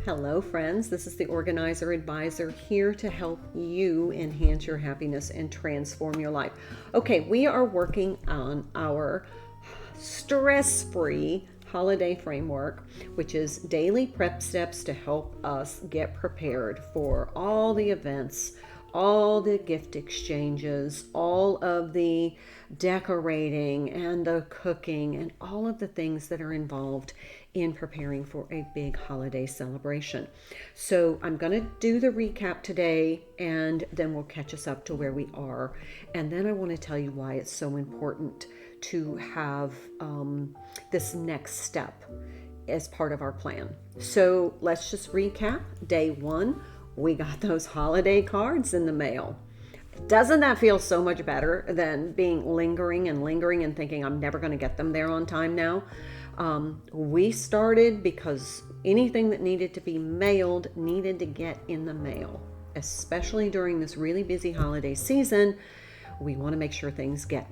Hello, friends. This is the Organizer Advisor here to help you enhance your happiness and transform your life. Okay, we are working on our stress-free holiday framework, which is daily prep steps to help us get prepared for all the events, all the gift exchanges, all of the decorating and the cooking and all of the things that are involved in preparing for a big holiday celebration. So I'm going to do the recap today, and then we'll catch us up to where we are. And then I want to tell you why it's so important to have this next step as part of our plan. So let's just recap. Day one, we got those holiday cards in the mail. Doesn't that feel so much better than being lingering and thinking I'm never going to get them there on time now? We started because anything that needed to be mailed needed to get in the mail, especially during this really busy holiday season. We want to make sure things get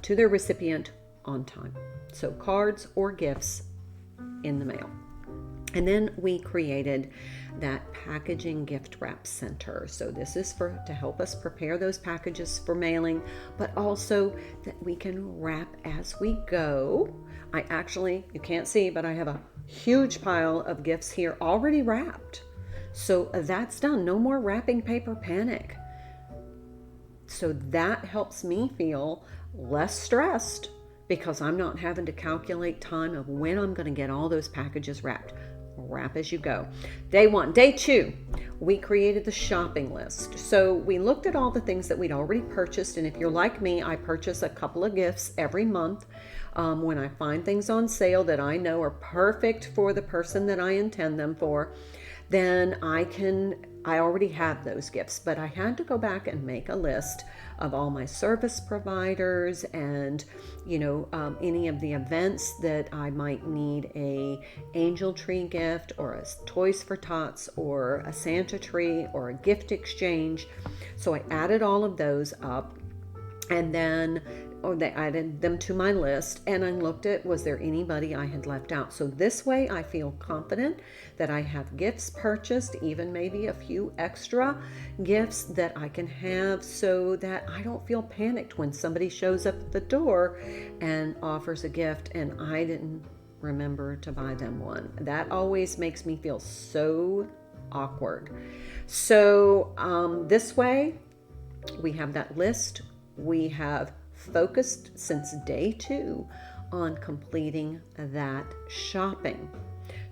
to their recipient on time. So cards or gifts in the mail. And then we created that packaging gift wrap center. So this is to help us prepare those packages for mailing, but also that we can wrap as we go. You can't see, but I have a huge pile of gifts here already wrapped. So that's done. No more wrapping paper panic. So that helps me feel less stressed because I'm not having to calculate time of when I'm going to get all those packages wrapped. Wrap as you go. Day one. Day two, we created the shopping list. So we looked at all the things that we'd already purchased. And if you're like me, I purchase a couple of gifts every month. When I find things on sale that I know are perfect for the person that I intend them for, then I already have those gifts, but I had to go back and make a list of all my service providers and, any of the events that I might need a angel tree gift or a Toys for Tots or a Santa tree or a gift exchange. So I added all of those up, and then they added them to my list, and I looked at, was there anybody I had left out? So this way I feel confident that I have gifts purchased, even maybe a few extra gifts that I can have, so that I don't feel panicked when somebody shows up at the door and offers a gift and I didn't remember to buy them one. That always makes me feel so awkward. So this way we have that list. We have focused since day two on completing that shopping.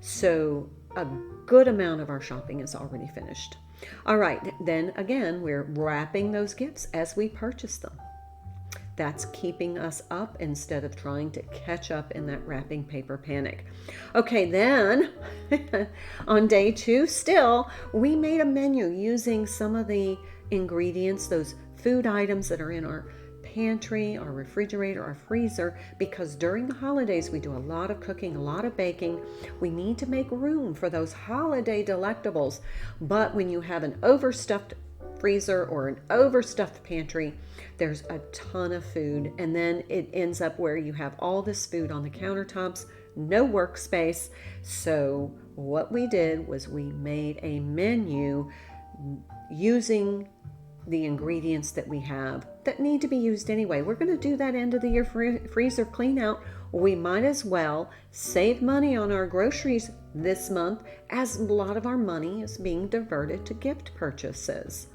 So a good amount of our shopping is already finished. All right, then again, we're wrapping those gifts as we purchase them. That's keeping us up instead of trying to catch up in that wrapping paper panic. Okay, then on day two, still, we made a menu using some of the ingredients, those food items that are in our pantry, our refrigerator, our freezer, because during the holidays we do a lot of cooking, a lot of baking. We need to make room for those holiday delectables. But when you have an overstuffed freezer or an overstuffed pantry, there's a ton of food, and then it ends up where you have all this food on the countertops, no workspace. So what we did was we made a menu using the ingredients that we have that need to be used anyway. We're going to do that end of the year freezer clean out. We might as well save money on our groceries this month, as a lot of our money is being diverted to gift purchases.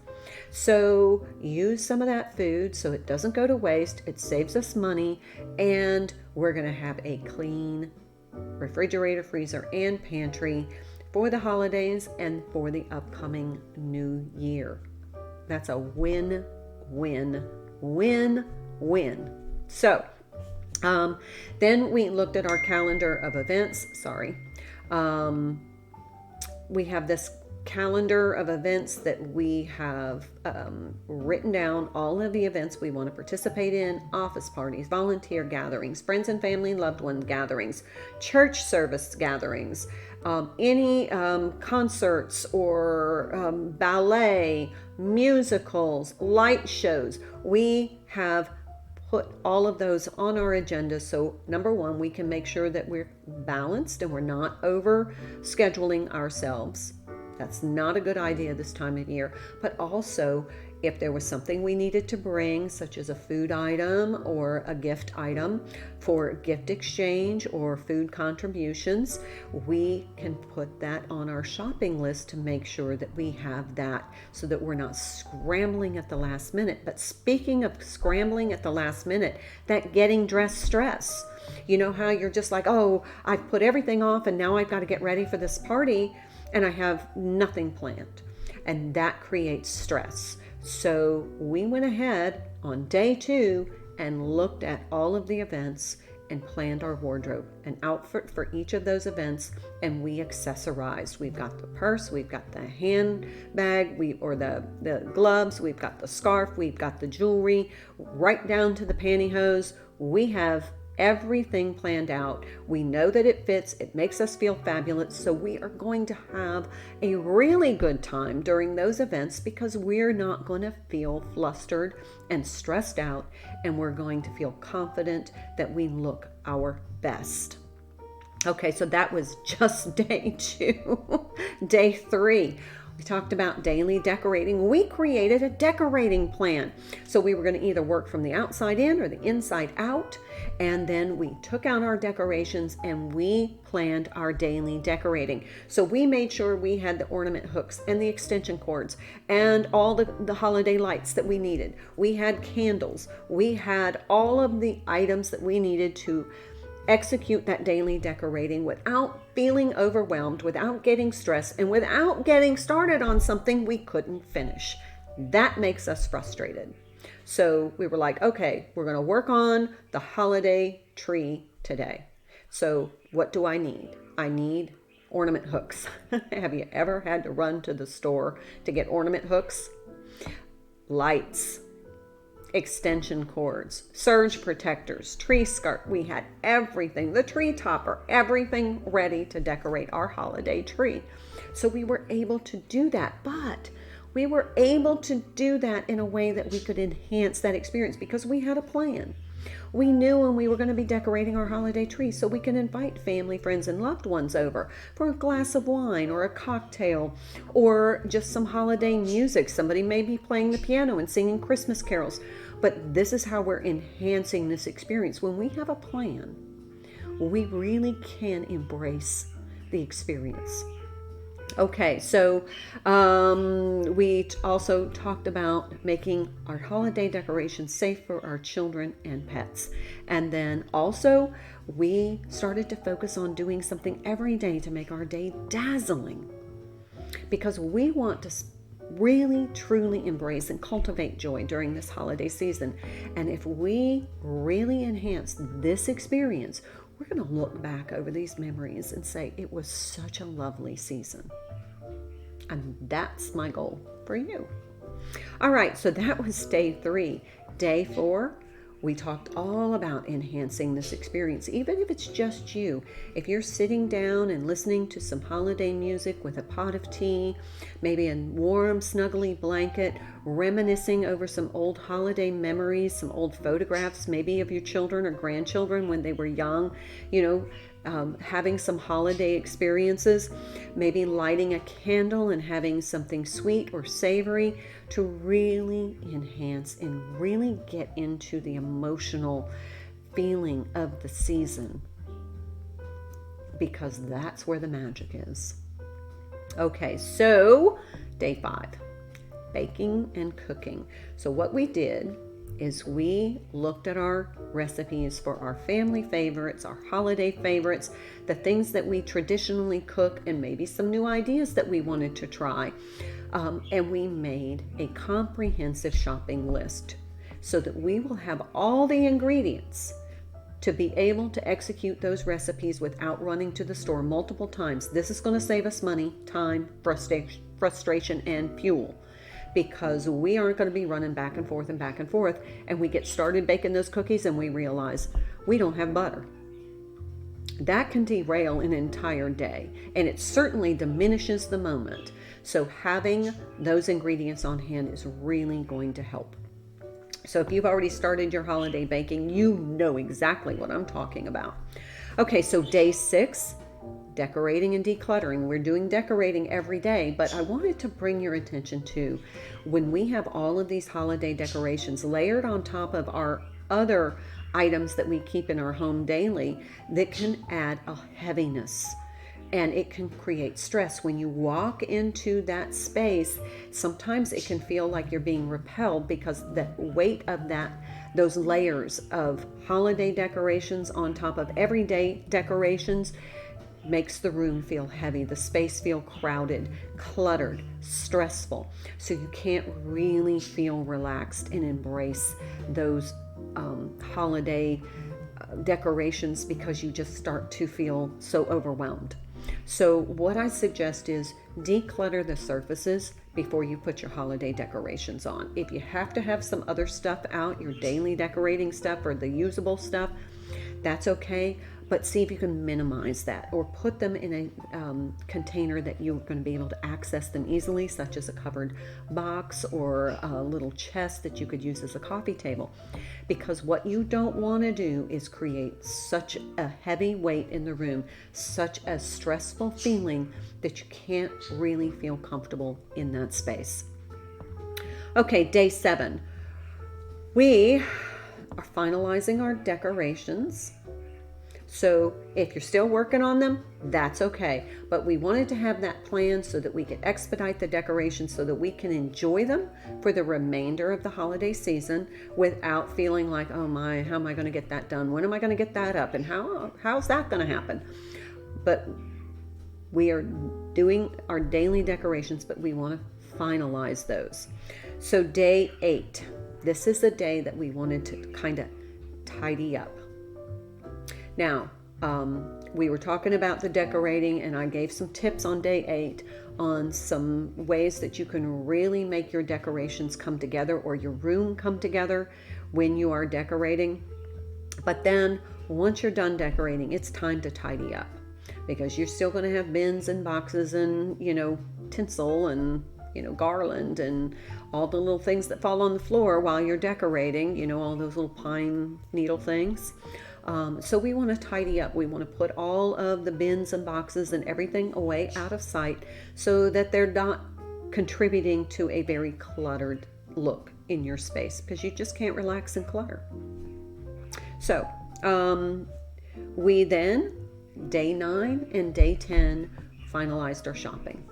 So use some of that food so it doesn't go to waste. It saves us money, and we're going to have a clean refrigerator, freezer, and pantry for the holidays and for the upcoming new year. That's a win, win, win, win. So then we looked at our calendar of events. We have this calendar of events that we have written down all of the events we want to participate in: office parties, volunteer gatherings, friends and family, loved one gatherings, church service gatherings, any concerts or ballet, musicals, light shows. We have put all of those on our agenda. So number one, we can make sure that we're balanced and we're not over scheduling ourselves. That's not a good idea this time of year. But also, if there was something we needed to bring, such as a food item or a gift item for gift exchange or food contributions, we can put that on our shopping list to make sure that we have that so that we're not scrambling at the last minute. But speaking of scrambling at the last minute, that getting dressed stress. You know how you're just like, oh, I've put everything off and now I've got to get ready for this party and I have nothing planned. And that creates stress. So we went ahead on day 2 and looked at all of the events and planned our wardrobe, an outfit for each of those events, and we accessorized. We've got the purse, we've got the handbag, or the gloves, we've got the scarf, we've got the jewelry, right down to the pantyhose. We have everything planned out. We know that it fits, it makes us feel fabulous, so we are going to have a really good time during those events because we're not going to feel flustered and stressed out, and we're going to feel confident that we look our best. Okay, so that was just day 2. Day 3. We talked about daily decorating. We created a decorating plan. So we were going to either work from the outside in or the inside out. And then we took out our decorations and we planned our daily decorating. So we made sure we had the ornament hooks and the extension cords and all the holiday lights that we needed. We had candles. We had all of the items that we needed to execute that daily decorating without feeling overwhelmed, without getting stressed, and without getting started on something we couldn't finish. That makes us frustrated. So we were like, okay, we're going to work on the holiday tree today. So what do I need? I need ornament hooks. Have you ever had to run to the store to get ornament hooks? Lights, extension cords, surge protectors, tree skirt. We had everything, the tree topper, everything ready to decorate our holiday tree. So we were able to do that, but we were able to do that in a way that we could enhance that experience because we had a plan. We knew when we were going to be decorating our holiday tree so we can invite family, friends, and loved ones over for a glass of wine or a cocktail or just some holiday music. Somebody may be playing the piano and singing Christmas carols. But this is how we're enhancing this experience. When we have a plan, we really can embrace the experience. Okay, so we also talked about making our holiday decorations safe for our children and pets. And then also we started to focus on doing something every day to make our day dazzling because we want to really truly embrace and cultivate joy during this holiday season. And if we really enhance this experience, we're going to look back over these memories and say it was such a lovely season. And that's my goal for you. All right, so that was day 3. Day 4, we talked all about enhancing this experience, even if it's just you. If you're sitting down and listening to some holiday music with a pot of tea, maybe a warm, snuggly blanket, reminiscing over some old holiday memories, some old photographs, maybe of your children or grandchildren when they were young, having some holiday experiences, maybe lighting a candle and having something sweet or savory to really enhance and really get into the emotional feeling of the season, because that's where the magic is. Okay, so day 5, baking and cooking. So what we did is we looked at our recipes for our family favorites, our holiday favorites, the things that we traditionally cook, and maybe some new ideas that we wanted to try. And we made a comprehensive shopping list so that we will have all the ingredients to be able to execute those recipes without running to the store multiple times. This is going to save us money, time, frustration, and fuel, because we aren't going to be running back and forth, and we get started baking those cookies and we realize we don't have butter. That can derail an entire day, and it certainly diminishes the moment. So having those ingredients on hand is really going to help. So if you've already started your holiday baking, you know exactly what I'm talking about. Okay, so day 6, decorating and decluttering. We're doing decorating every day, but I wanted to bring your attention to when we have all of these holiday decorations layered on top of our other items that we keep in our home daily, that can add a heaviness, and it can create stress. When you walk into that space, sometimes it can feel like you're being repelled because the weight of those layers of holiday decorations on top of everyday decorations makes the room feel heavy, the space feel crowded, cluttered, stressful. So you can't really feel relaxed and embrace those holiday decorations, because you just start to feel so overwhelmed. So what I suggest is declutter the surfaces before you put your holiday decorations on. If you have to have some other stuff out, your daily decorating stuff or the usable stuff, that's okay. But see if you can minimize that, or put them in a container that you're going to be able to access them easily, such as a covered box or a little chest that you could use as a coffee table. Because what you don't want to do is create such a heavy weight in the room, such a stressful feeling that you can't really feel comfortable in that space. Okay, day 7. We are finalizing our decorations. So if you're still working on them, that's okay. But we wanted to have that plan so that we could expedite the decorations so that we can enjoy them for the remainder of the holiday season without feeling like, oh my, how am I going to get that done? When am I going to get that up? And how's that going to happen? But we are doing our daily decorations, but we want to finalize those. So day 8, this is the day that we wanted to kind of tidy up. Now, we were talking about the decorating, and I gave some tips on day 8 on some ways that you can really make your decorations come together, or your room come together when you are decorating. But then once you're done decorating, it's time to tidy up, because you're still going to have bins and boxes and, tinsel and, garland and all the little things that fall on the floor while you're decorating, all those little pine needle things. So we want to tidy up. We want to put all of the bins and boxes and everything away out of sight so that they're not contributing to a very cluttered look in your space, because you just can't relax in clutter. So we then, day 9 and day 10, finalized our shopping.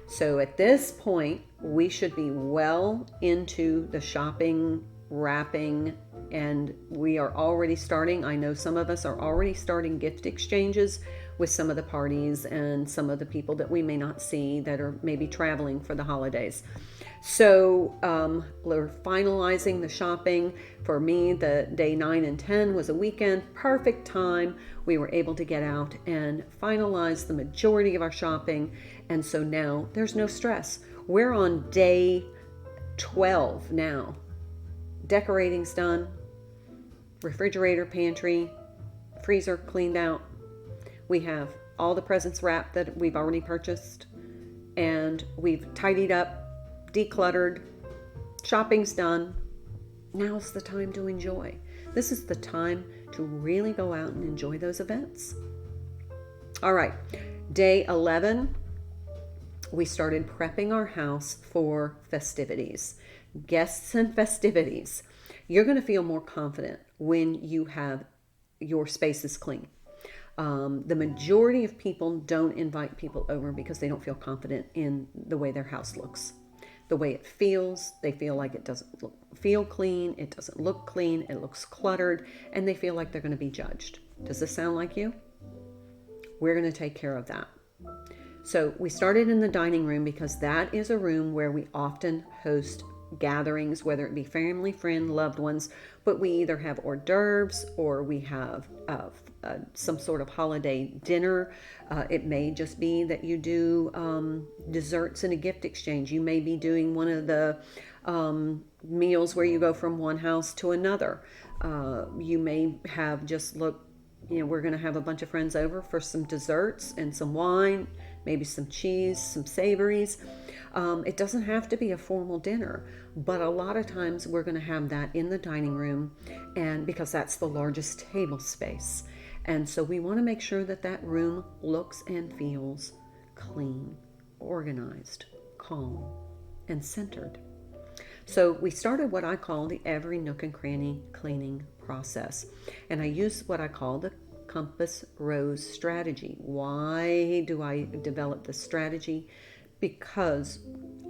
So at this point, we should be well into the shopping, wrapping, and we are already starting. I know some of us are already starting gift exchanges with some of the parties and some of the people that we may not see that are maybe traveling for the holidays. So we're finalizing the shopping. For me, the day 9 and 10 was a weekend, perfect time. We were able to get out and finalize the majority of our shopping. And so now there's no stress. We're on day 12 now. Decorating's done, refrigerator, pantry, freezer cleaned out. We have all the presents wrapped that we've already purchased, and we've tidied up, decluttered, shopping's done. Now's the time to enjoy. This is the time to really go out and enjoy those events. All right, day 11, we started prepping our house for festivities. Guests and festivities. You're going to feel more confident when you have your spaces clean. The majority of people don't invite people over because they don't feel confident in the way their house looks, the way it feels. They feel like it doesn't feel clean, it doesn't look clean, it looks cluttered, and they feel like they're going to be judged. Does this sound like you? We're going to take care of that. So we started in the dining room because that is a room where we often host gatherings, whether it be family, friend, loved ones, but we either have hors d'oeuvres or we have some sort of holiday dinner. It may just be that you do desserts and a gift exchange. You may be doing one of the meals where you go from one house to another. You may have just we're going to have a bunch of friends over for some desserts and some wine, maybe some cheese, some savories. It doesn't have to be a formal dinner, but a lot of times we're going to have that in the dining room, and because that's the largest table space. And so we want to make sure that that room looks and feels clean, organized, calm, and centered. So we started what I call the every nook and cranny cleaning process. And I use what I call the compass rose strategy. Why do I develop this strategy? Because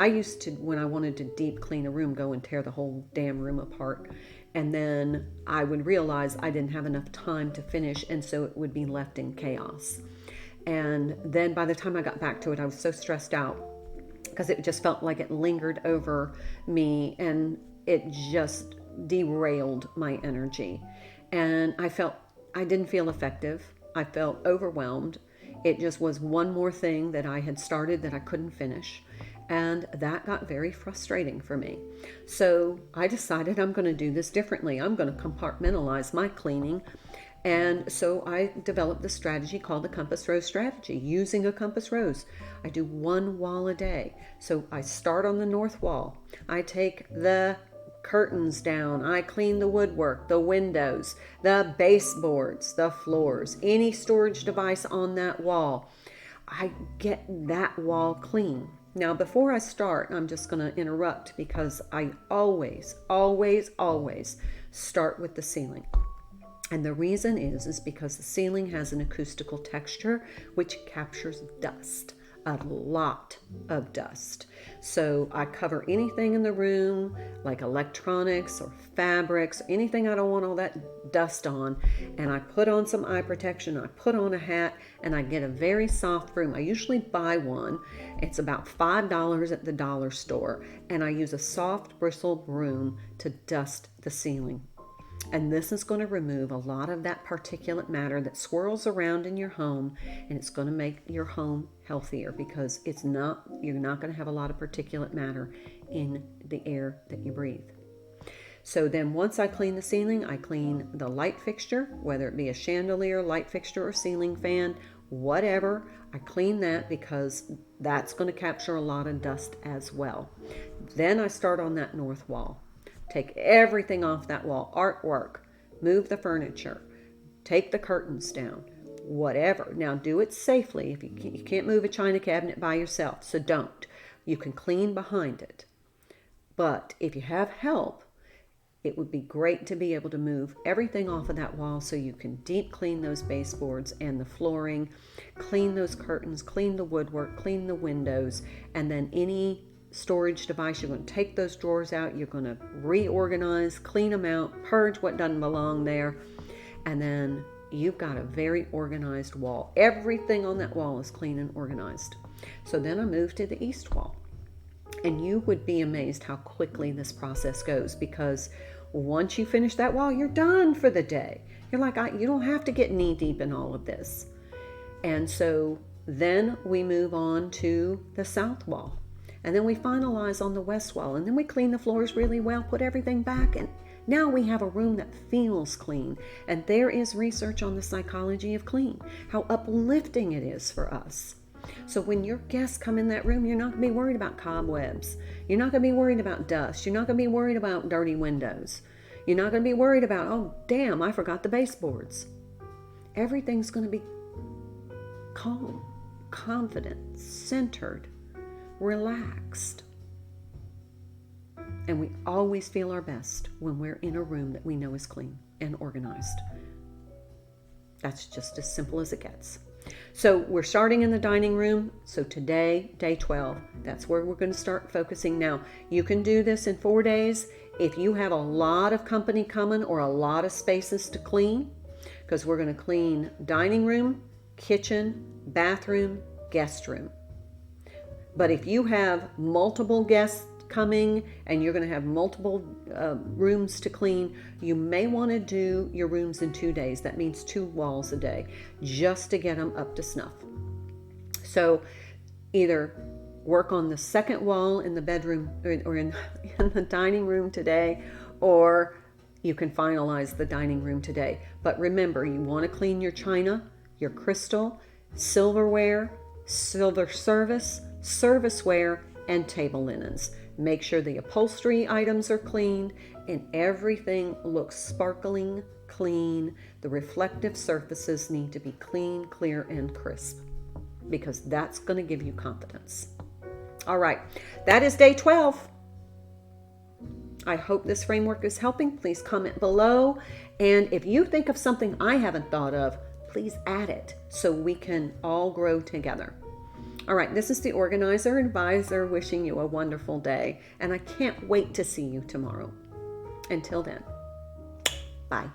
I used to, when I wanted to deep clean a room, go and tear the whole damn room apart. And then I would realize I didn't have enough time to finish, and so it would be left in chaos. And then by the time I got back to it, I was so stressed out because it just felt like it lingered over me, and it just derailed my energy. And I didn't feel effective. I felt overwhelmed. It just was one more thing that I had started that I couldn't finish. And that got very frustrating for me. So I decided I'm going to do this differently. I'm going to compartmentalize my cleaning. And so I developed the strategy called the compass rose strategy, using a compass rose. I do one wall a day. So I start on the north wall. I take the curtains down. I clean the woodwork, the windows, the baseboards, the floors, any storage device on that wall. I get that wall clean. Now, before I start, I'm just going to interrupt because I always, always, always start with the ceiling. And the reason is because the ceiling has an acoustical texture which captures dust, a lot of dust. So I cover anything in the room, like electronics or fabrics, anything I don't want all that dust on, and I put on some eye protection, I put on a hat, and I get a very soft broom. I usually buy one. It's about $5 at the dollar store, and I use a soft bristle broom to dust the ceiling. And this is going to remove a lot of that particulate matter that swirls around in your home, and it's going to make your home healthier because you're not going to have a lot of particulate matter in the air that you breathe. So then once I clean the ceiling, I clean the light fixture, whether it be a chandelier, light fixture, or ceiling fan, whatever. I clean that because that's going to capture a lot of dust as well. Then I start on that north wall. Take everything off that wall, artwork, move the furniture, take the curtains down, whatever. Now do it safely. If you can't move a china cabinet by yourself, so don't. You can clean behind it. But if you have help, it would be great to be able to move everything off of that wall so you can deep clean those baseboards and the flooring, clean those curtains, clean the woodwork, clean the windows, and then any storage device, you're going to take those drawers out, you're going to reorganize, clean them out, purge what doesn't belong there, and then you've got a very organized wall. Everything on that wall is clean and organized. So then I move to the east wall, and you would be amazed how quickly this process goes, because once you finish that wall, you're done for the day. You're like, you don't have to get knee deep in all of this. And so then we move on to the south wall. And then we finalize on the west wall, and then we clean the floors really well, put everything back, and now we have a room that feels clean. And there is research on the psychology of clean, how uplifting it is for us. So when your guests come in that room, you're not going to be worried about cobwebs. You're not going to be worried about dust. You're not going to be worried about dirty windows. You're not going to be worried about, oh, damn, I forgot the baseboards. Everything's going to be calm, confident, centered, relaxed. And we always feel our best when we're in a room that we know is clean and organized. That's just as simple as it gets. So we're starting in the dining room. So today, day 12, that's where we're going to start focusing. Now, you can do this in 4 days if you have a lot of company coming or a lot of spaces to clean, because we're going to clean dining room, kitchen, bathroom, guest room. But if you have multiple guests coming and you're going to have multiple rooms to clean, you may want to do your rooms in 2 days. That means 2 walls a day, just to get them up to snuff. So either work on the second wall in the bedroom or in the dining room today, or you can finalize the dining room today. But remember, you want to clean your china, your crystal, silverware, silver serviceware, and table linens. Make sure the upholstery items are clean and everything looks sparkling clean. The reflective surfaces need to be clean, clear, and crisp, because that's going to give you confidence. All right, that is day 12. I hope this framework is helping. Please comment below. And if you think of something I haven't thought of, please add it so we can all grow together. All right, this is the Organizer Advisor wishing you a wonderful day. And I can't wait to see you tomorrow. Until then, bye.